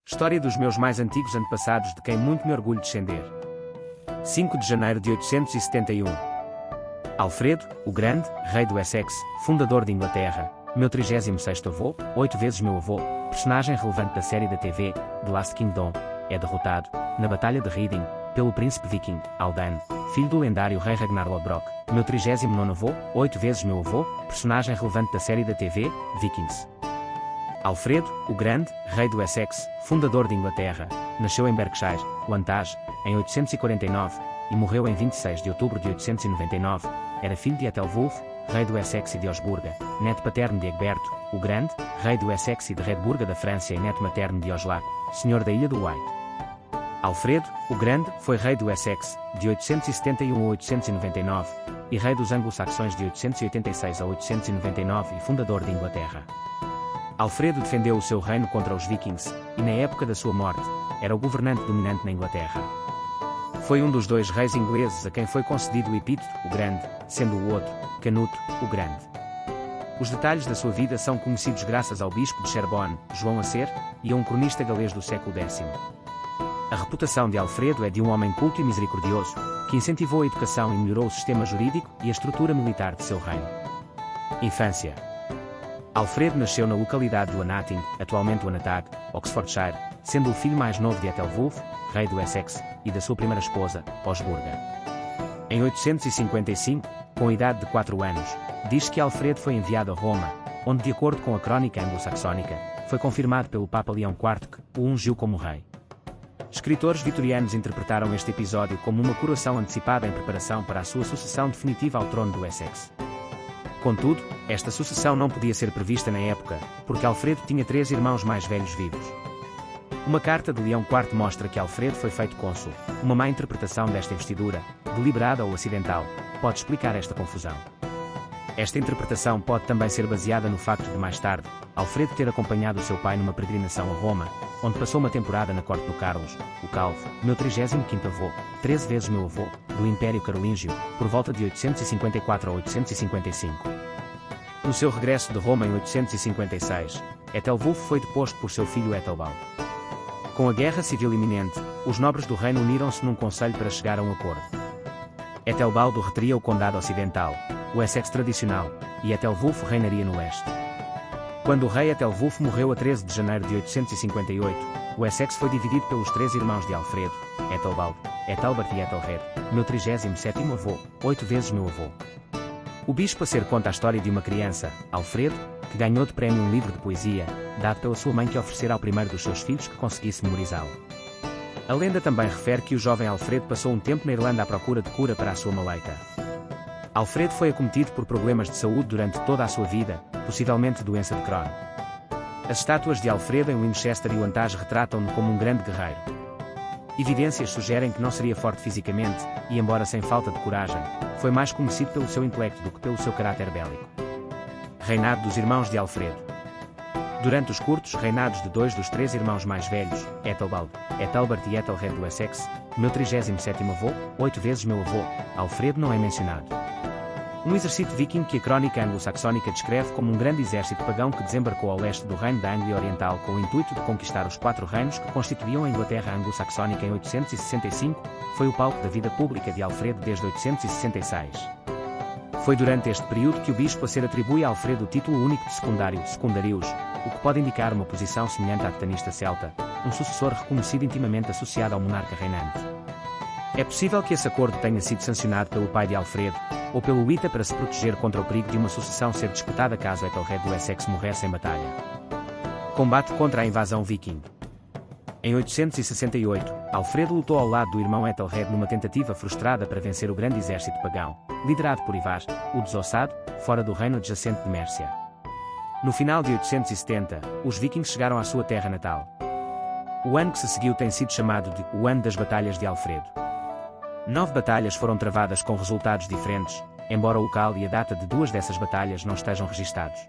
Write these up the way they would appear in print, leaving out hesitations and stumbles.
História dos meus mais antigos antepassados de quem muito me orgulho descender. 5 de janeiro de 871. Alfredo, o Grande, rei do Essex, fundador de Inglaterra, meu 36º avô, 8 vezes meu avô, personagem relevante da série da TV, The Last Kingdom, é derrotado, na Batalha de Reading, pelo príncipe viking, Aldan, filho do lendário rei Ragnar Lodbrok, meu 39º avô, 8 vezes meu avô, personagem relevante da série da TV, Vikings. Alfredo, o Grande, rei do Essex, fundador de Inglaterra, nasceu em Berkshire, Wantage, em 849, e morreu em 26 de outubro de 899, era filho de Ethelwulf, rei do Essex e de Osburga, neto paterno de Egberto, o Grande, rei do Essex e de Redburga da França e neto materno de Oslaco, senhor da Ilha do Wight. Alfredo, o Grande, foi rei do Essex, de 871 a 899, e rei dos anglo-saxões de 886 a 899 e fundador de Inglaterra. Alfredo defendeu o seu reino contra os vikings, e na época da sua morte, era o governante dominante na Inglaterra. Foi um dos dois reis ingleses a quem foi concedido o epíteto, o Grande, sendo o outro, Canuto, o Grande. Os detalhes da sua vida são conhecidos graças ao bispo de Sherborne, João Acer, e a um cronista galês do século X. A reputação de Alfredo é de um homem culto e misericordioso, que incentivou a educação e melhorou o sistema jurídico e a estrutura militar de seu reino. Infância. Alfredo nasceu na localidade de Anating, atualmente Anatag, Oxfordshire, sendo o filho mais novo de Ethelwulf, rei do Essex, e da sua primeira esposa, Osburga. Em 855, com a idade de 4 anos, diz que Alfredo foi enviado a Roma, onde, de acordo com a crónica anglo-saxónica, foi confirmado pelo Papa Leão IV que o ungiu como rei. Escritores vitorianos interpretaram este episódio como uma coroação antecipada em preparação para a sua sucessão definitiva ao trono do Essex. Contudo, esta sucessão não podia ser prevista na época, porque Alfredo tinha 3 irmãos mais velhos vivos. Uma carta de Leão IV mostra que Alfredo foi feito cônsul. Uma má interpretação desta investidura, deliberada ou acidental, pode explicar esta confusão. Esta interpretação pode também ser baseada no facto de mais tarde, Alfredo ter acompanhado o seu pai numa peregrinação a Roma, onde passou uma temporada na corte do Carlos, o Calvo, meu 35º avô, 13 vezes meu avô, do Império Carolíngio, por volta de 854 a 855. No seu regresso de Roma em 856, Ethelwulf foi deposto por seu filho Ethelbald. Com a guerra civil iminente, os nobres do reino uniram-se num conselho para chegar a um acordo. Ethelbaldo reteria o condado ocidental, o Essex tradicional, e Ethelwulf reinaria no leste. Quando o rei Ethelwulf morreu a 13 de janeiro de 858, o Essex foi dividido pelos 3 irmãos de Alfredo, Ethelbald, Ethelbert e Ethelred, meu 37º avô, 8 vezes meu avô. O bispo Acer conta a história de uma criança, Alfredo, que ganhou de prémio um livro de poesia, dado pela sua mãe que oferecera ao primeiro dos seus filhos que conseguisse memorizá-lo. A lenda também refere que o jovem Alfredo passou um tempo na Irlanda à procura de cura para a sua maleita. Alfredo foi acometido por problemas de saúde durante toda a sua vida, possivelmente doença de Crohn. As estátuas de Alfredo em Winchester e Wantage retratam-no como um grande guerreiro. Evidências sugerem que não seria forte fisicamente, e embora sem falta de coragem, foi mais conhecido pelo seu intelecto do que pelo seu caráter bélico. Reinado dos irmãos de Alfredo. Durante os curtos reinados de 2 dos 3 irmãos mais velhos, Ethelbald, Ethelbert e Ethelred do Essex, meu 37º avô, 8 vezes meu avô, Alfredo não é mencionado. Um exército viking que a crónica anglo-saxónica descreve como um grande exército pagão que desembarcou ao leste do reino da Anglia Oriental com o intuito de conquistar os 4 reinos que constituíam a Inglaterra anglo-saxónica em 865, foi o palco da vida pública de Alfredo desde 866. Foi durante este período que o bispo Acer atribui a Alfredo o título único de secundário, secundarius, o que pode indicar uma posição semelhante à tetanista celta, um sucessor reconhecido intimamente associado ao monarca reinante. É possível que esse acordo tenha sido sancionado pelo pai de Alfredo, ou pelo Wita para se proteger contra o perigo de uma sucessão ser disputada caso Ethelred do Essex morresse em batalha. Combate contra a invasão viking. Em 868, Alfredo lutou ao lado do irmão Ethelred numa tentativa frustrada para vencer o grande exército pagão, liderado por Ivar, o Desossado, fora do reino adjacente de Mércia. No final de 870, os vikings chegaram à sua terra natal. O ano que se seguiu tem sido chamado de o Ano das Batalhas de Alfredo. 9 batalhas foram travadas com resultados diferentes, embora o local e a data de 2 dessas batalhas não estejam registados.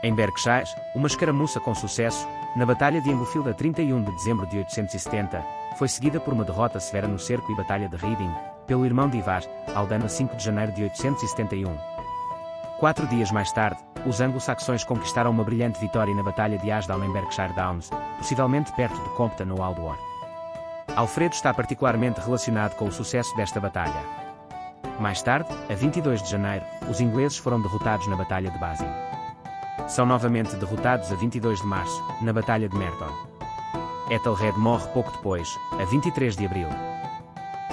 Em Berkshire, uma escaramuça com sucesso, na Batalha de Englefield a 31 de dezembro de 870, foi seguida por uma derrota severa no cerco e Batalha de Reading, pelo irmão de Ivar, Aldan a 5 de janeiro de 871. 4 dias mais tarde, os anglo-saxões conquistaram uma brilhante vitória na Batalha de Ashdal em Berkshire Downs, possivelmente perto de Compton ou Aldwar. Alfredo está particularmente relacionado com o sucesso desta batalha. Mais tarde, a 22 de janeiro, os ingleses foram derrotados na Batalha de Basing. São novamente derrotados a 22 de março, na Batalha de Merton. Ethelred morre pouco depois, a 23 de abril.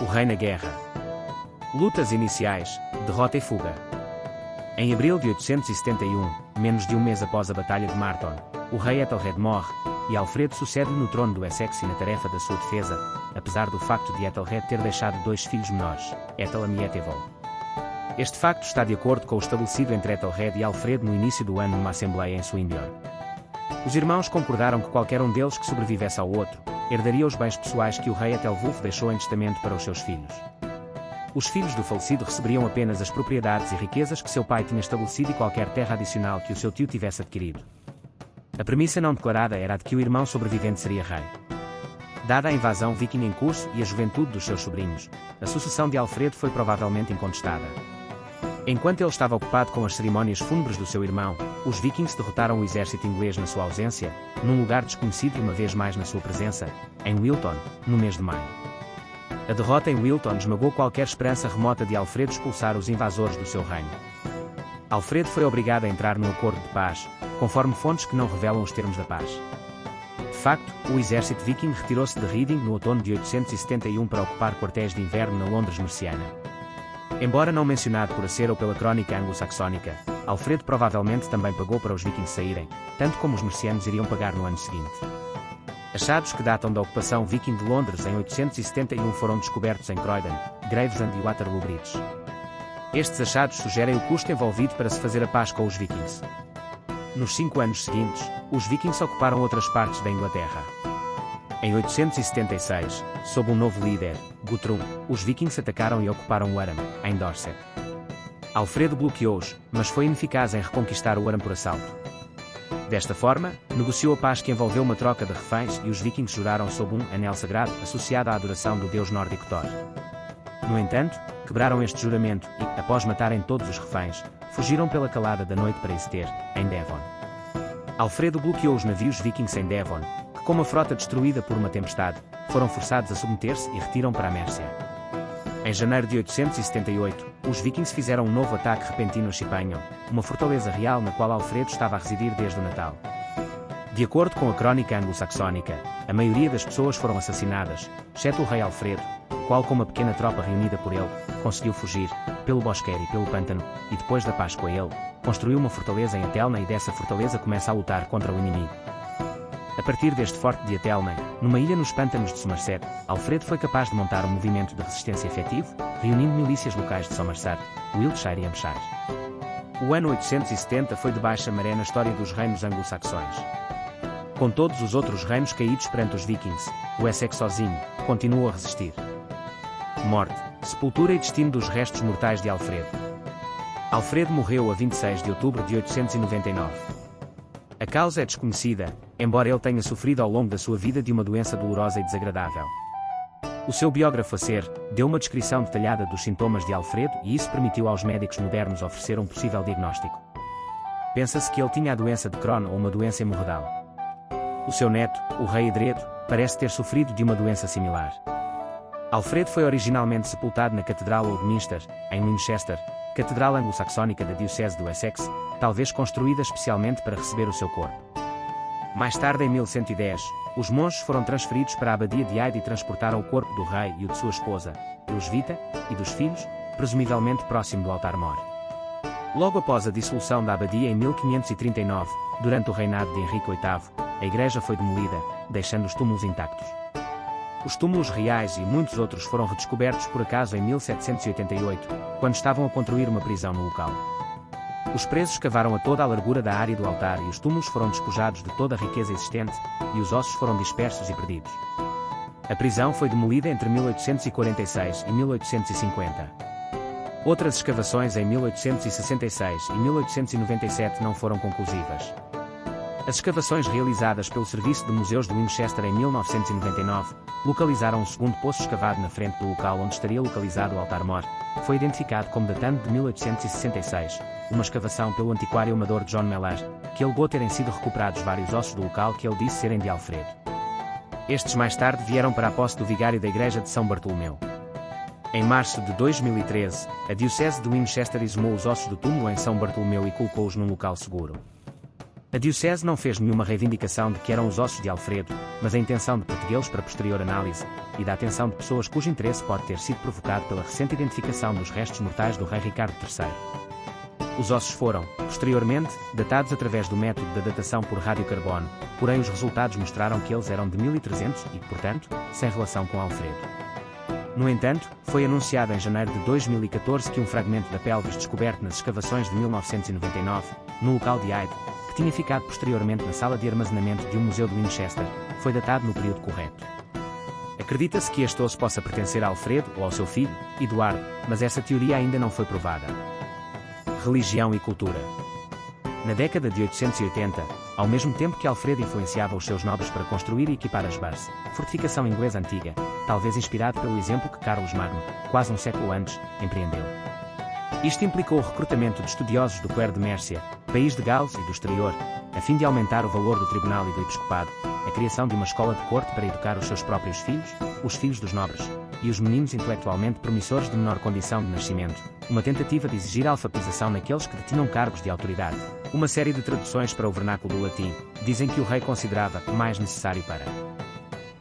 O rei na guerra. Lutas iniciais, derrota e fuga. Em abril de 871, menos de um mês após a Batalha de Marton, o rei Ethelred morre, e Alfredo sucede-lhe no trono do Essex e na tarefa da sua defesa, apesar do facto de Ethelred ter deixado 2 filhos menores, Ethelam e Etevol. Este facto está de acordo com o estabelecido entre Ethelred e Alfredo no início do ano numa assembleia em Swinburne. Os irmãos concordaram que qualquer um deles que sobrevivesse ao outro, herdaria os bens pessoais que o rei Ethelwulf deixou em testamento para os seus filhos. Os filhos do falecido receberiam apenas as propriedades e riquezas que seu pai tinha estabelecido e qualquer terra adicional que o seu tio tivesse adquirido. A premissa não declarada era a de que o irmão sobrevivente seria rei. Dada a invasão viking em curso e a juventude dos seus sobrinhos, a sucessão de Alfredo foi provavelmente incontestada. Enquanto ele estava ocupado com as cerimônias fúnebres do seu irmão, os vikings derrotaram o exército inglês na sua ausência, num lugar desconhecido e uma vez mais na sua presença, em Wilton, no mês de maio. A derrota em Wilton esmagou qualquer esperança remota de Alfredo expulsar os invasores do seu reino. Alfredo foi obrigado a entrar num acordo de paz, conforme fontes que não revelam os termos da paz. De facto, o exército viking retirou-se de Reading no outono de 871 para ocupar quartéis de inverno na Londres merciana. Embora não mencionado por Acer ou pela crónica anglo-saxónica, Alfredo provavelmente também pagou para os vikings saírem, tanto como os mercianos iriam pagar no ano seguinte. Achados que datam da ocupação viking de Londres em 871 foram descobertos em Croydon, Gravesend e Waterloo Bridge. Estes achados sugerem o custo envolvido para se fazer a paz com os vikings. Nos 5 anos seguintes, os vikings ocuparam outras partes da Inglaterra. Em 876, sob um novo líder, Guthrum, os vikings atacaram e ocuparam Warham, em Dorset. Alfredo bloqueou-os, mas foi ineficaz em reconquistar o Warham por assalto. Desta forma, negociou a paz que envolveu uma troca de reféns e os vikings juraram sob um anel sagrado associado à adoração do deus nórdico Thor. No entanto, quebraram este juramento e, após matarem todos os reféns, fugiram pela calada da noite para Exeter, em Devon. Alfredo bloqueou os navios vikings em Devon, que com uma frota destruída por uma tempestade, foram forçados a submeter-se e retiram para a Mércia. Em janeiro de 878, os vikings fizeram um novo ataque repentino a Chippenham, uma fortaleza real na qual Alfredo estava a residir desde o Natal. De acordo com a crónica anglo-saxónica, a maioria das pessoas foram assassinadas, exceto o rei Alfredo, o qual com uma pequena tropa reunida por ele, conseguiu fugir, pelo bosqueiro e pelo pântano, e depois da paz com ele, construiu uma fortaleza em Athelney e dessa fortaleza começa a lutar contra o inimigo. A partir deste forte de Athelney, numa ilha nos pântanos de Somerset, Alfredo foi capaz de montar um movimento de resistência efetivo, reunindo milícias locais de Somerset, Wiltshire e Hampshire. O ano 870 foi de baixa maré na história dos reinos anglo-saxões. Com todos os outros reinos caídos perante os vikings, o Essex sozinho continuou a resistir. Morte, sepultura e destino dos restos mortais de Alfredo. Alfredo morreu a 26 de outubro de 899. A causa é desconhecida, embora ele tenha sofrido ao longo da sua vida de uma doença dolorosa e desagradável. O seu biógrafo Acer deu uma descrição detalhada dos sintomas de Alfredo e isso permitiu aos médicos modernos oferecer um possível diagnóstico. Pensa-se que ele tinha a doença de Crohn ou uma doença hemorroidal. O seu neto, o rei Edredo, parece ter sofrido de uma doença similar. Alfredo foi originalmente sepultado na Catedral Old Minster, em Winchester, catedral anglo-saxónica da Diocese do Essex, talvez construída especialmente para receber o seu corpo. Mais tarde, em 1110, os monges foram transferidos para a abadia de Hyde e transportaram o corpo do rei e o de sua esposa, Elisvita, e dos filhos, presumivelmente próximo do altar-mor. Logo após a dissolução da abadia em 1539, durante o reinado de Henrique VIII, a igreja foi demolida, deixando os túmulos intactos. Os túmulos reais e muitos outros foram redescobertos por acaso em 1788, quando estavam a construir uma prisão no local. Os presos cavaram a toda a largura da área do altar e os túmulos foram despojados de toda a riqueza existente, e os ossos foram dispersos e perdidos. A prisão foi demolida entre 1846 e 1850. Outras escavações em 1866 e 1897 não foram conclusivas. As escavações realizadas pelo Serviço de Museus de Winchester em 1999 localizaram um segundo poço escavado na frente do local onde estaria localizado o altar-mor. Foi identificado como datando de 1866, uma escavação pelo antiquário amador John Mellor, que alegou terem sido recuperados vários ossos do local que ele disse serem de Alfredo. Estes mais tarde vieram para a posse do vigário da igreja de São Bartolomeu. Em março de 2013, a Diocese de Winchester exumou os ossos do túmulo em São Bartolomeu e colocou-os num local seguro. A Diocese não fez nenhuma reivindicação de que eram os ossos de Alfredo, mas a intenção de protegê-los para posterior análise, e da atenção de pessoas cujo interesse pode ter sido provocado pela recente identificação dos restos mortais do rei Ricardo III. Os ossos foram, posteriormente, datados através do método da datação por radiocarbono, porém os resultados mostraram que eles eram de 1300 e, portanto, sem relação com Alfredo. No entanto, foi anunciado em janeiro de 2014 que um fragmento da pelvis descoberto nas escavações de 1999, no local de Hyde, que tinha ficado posteriormente na sala de armazenamento de um museu de Winchester, foi datado no período correto. Acredita-se que este osso possa pertencer a Alfredo ou ao seu filho, Eduardo, mas essa teoria ainda não foi provada. Religião e cultura. Na década de 880, ao mesmo tempo que Alfredo influenciava os seus nobres para construir e equipar as Bars, fortificação inglesa antiga, talvez inspirado pelo exemplo que Carlos Magno, quase um século antes, empreendeu. Isto implicou o recrutamento de estudiosos do clero de Mércia, país de Gales e do exterior, a fim de aumentar o valor do tribunal e do episcopado, a criação de uma escola de corte para educar os seus próprios filhos, os filhos dos nobres, e os meninos intelectualmente promissores de menor condição de nascimento, uma tentativa de exigir a alfabetização naqueles que detinham cargos de autoridade. Uma série de traduções para o vernáculo do latim, dizem que o rei considerava mais necessário para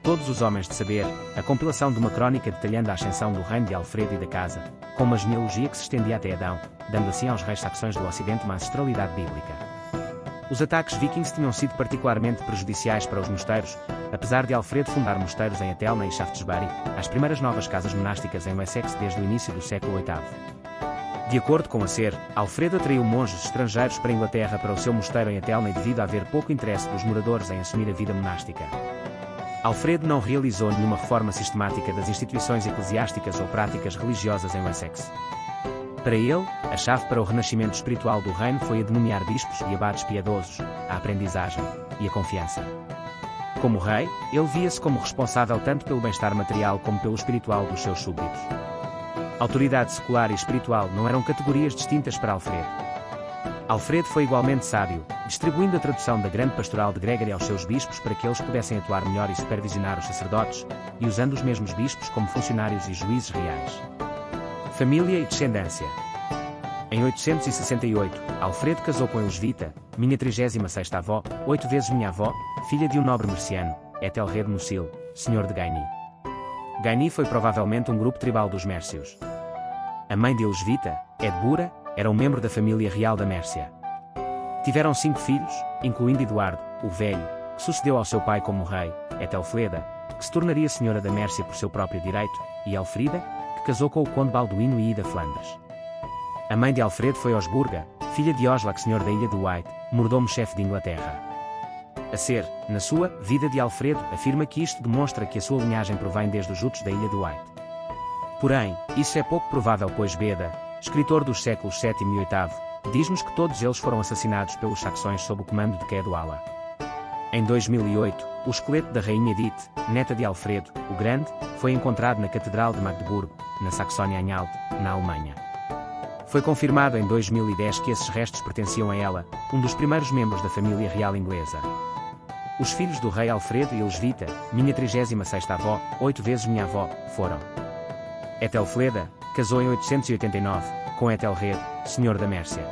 todos os homens de saber, a compilação de uma crónica detalhando a ascensão do reino de Alfredo e da casa, com uma genealogia que se estendia até Adão, dando assim aos reis saxões do Ocidente uma ancestralidade bíblica. Os ataques vikings tinham sido particularmente prejudiciais para os mosteiros, apesar de Alfredo fundar mosteiros em Atelna e Shaftesbury, as primeiras novas casas monásticas em Wessex desde o início do século VIII. De acordo com a SER, Alfredo atraiu monges estrangeiros para a Inglaterra para o seu mosteiro em Atelna e devido a haver pouco interesse dos moradores em assumir a vida monástica. Alfredo não realizou nenhuma reforma sistemática das instituições eclesiásticas ou práticas religiosas em Wessex. Para ele, a chave para o renascimento espiritual do reino foi a de nomear bispos e abades piedosos, a aprendizagem e a confiança. Como rei, ele via-se como responsável tanto pelo bem-estar material como pelo espiritual dos seus súbditos. Autoridade secular e espiritual não eram categorias distintas para Alfredo. Alfredo foi igualmente sábio, distribuindo a tradução da grande pastoral de Gregory aos seus bispos para que eles pudessem atuar melhor e supervisionar os sacerdotes, e usando os mesmos bispos como funcionários e juízes reais. Família e descendência. Em 868, Alfredo casou com Elisvita, minha 36ª avó, 8 vezes minha avó, filha de um nobre merciano, Ethelred Mucil, senhor de Gagny. Gagny foi provavelmente um grupo tribal dos Mércios. A mãe de Elisvita, Edbura, era um membro da família real da Mércia. Tiveram 5 filhos, incluindo Eduardo, o Velho, que sucedeu ao seu pai como rei, Ethelfleda, que se tornaria senhora da Mércia por seu próprio direito, e Elfrida, que casou com o conde Balduíno e Ida Flandres. A mãe de Alfredo foi Osburga, filha de Oslac, senhor da ilha de White, mordomo-chefe de Inglaterra. A SER, na sua Vida de Alfredo, afirma que isto demonstra que a sua linhagem provém desde os jutos da ilha de White. Porém, isso é pouco provável, pois Beda, escritor dos séculos VII e VIII, diz-nos que todos eles foram assassinados pelos saxões sob o comando de Caedwalla. Em 2008, o esqueleto da rainha Edith, neta de Alfredo, o Grande, foi encontrado na Catedral de Magdeburgo, na Saxónia-Anhalt, na Alemanha. Foi confirmado em 2010 que esses restos pertenciam a ela, um dos primeiros membros da família real inglesa. Os filhos do rei Alfredo e Elisvita, minha 36ª avó, 8 vezes minha avó, foram: Ethelfleda, casou em 889, com Ethelred, senhor da Mércia.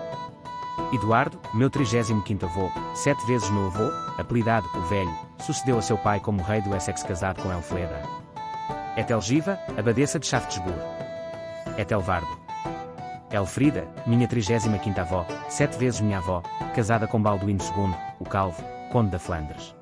Eduardo, meu 35º avô, 7 vezes meu avô, apelidado o Velho, sucedeu a seu pai como rei do Essex casado com Elfleda. Etelgiva, abadesa de Shaftesbury. Etelvardo. Elfrida, minha 35ª avó, 7 vezes minha avó, casada com Balduíno II, o Calvo, conde da Flandres.